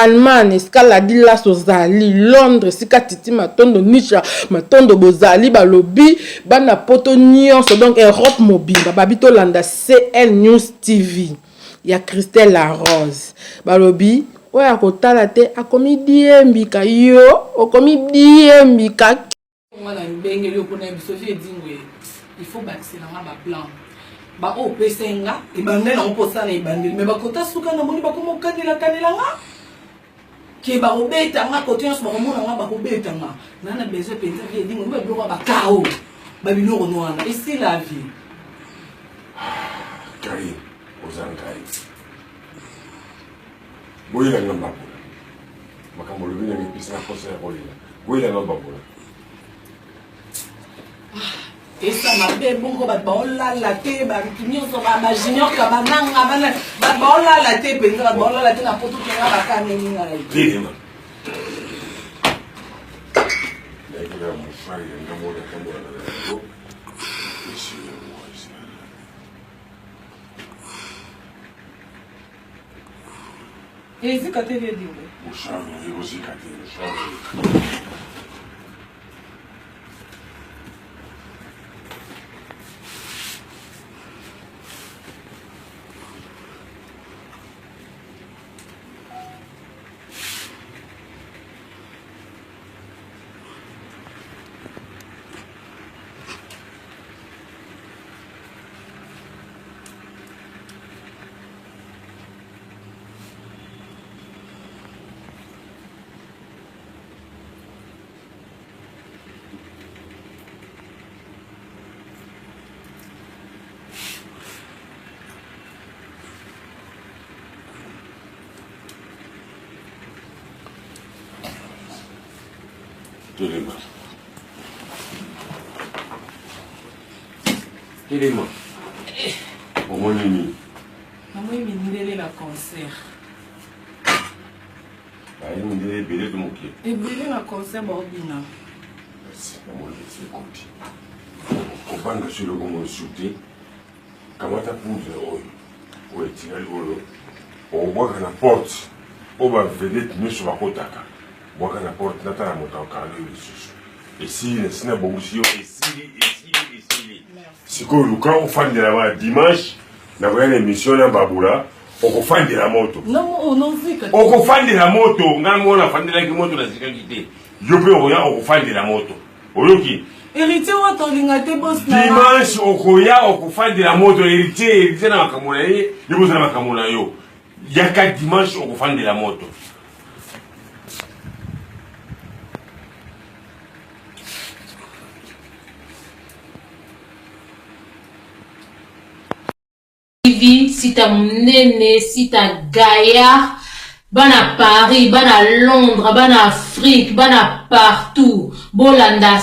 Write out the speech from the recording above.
Allemagne skala dila sozali Londres sika titi matondo nisha matondo bozali balobi bana poto nyonso donc Europe mobile babito landa CL News TV ya Christelle La Rose balobi oya kotala te akomi diembika yo okomi diembika mwana mbenge lyo kuna bisofi edingwe il faut bâtir na ba plan ba o pesenga ibande na mposa na ibande mais bakota suka na moni bakomo kanela nga ke ba obeta nga kotiens ba komona nga ba obeta nga nana besoin penza vie edingwe ba biloko ba kao ba biloko noana et c'est la vie Kari ozangai boyela ngamba makambo lubina ngipisa na kosa ya boyela boyela ngamba bola esa mabe bongo ba olala te ba nyonso ba junior ka bananga bana ba olala te penza ba olala te na poto kenga ba kaneni nga ile dilema ndio mfai ngamo na kambo na leo isiyo mwezi ezika te vie diwe ushauri yozika te ushauri Téléma. Au moins mimi. Maman il me la concert. Bah il me dit belé de mon pied. Et belé la concert bordina. Merci maman je sais compter. Au banga sur le gomo souté. Comment ta pouze oi. Ouais tirer le au bois na porte. Au ba vedette mais sur la kotaka. Bois na porte na ta monta au carré le susu. Et si le sina bobushio et si siko luka ofandela ba dimanche na voya émission na babula okofandela moto non non zika okofandela moto ngamona fandela ki moto na zika kite yo pe oya okofandela moto oyoki héritier wa tolinga te boss na dimanche okoya okofandela moto héritier na makamona ye liboza na makamona yo yaka dimanche okofandela moto sita munene sita Gaïa bana Paris bana Londres bana Afrique bana partout bolanda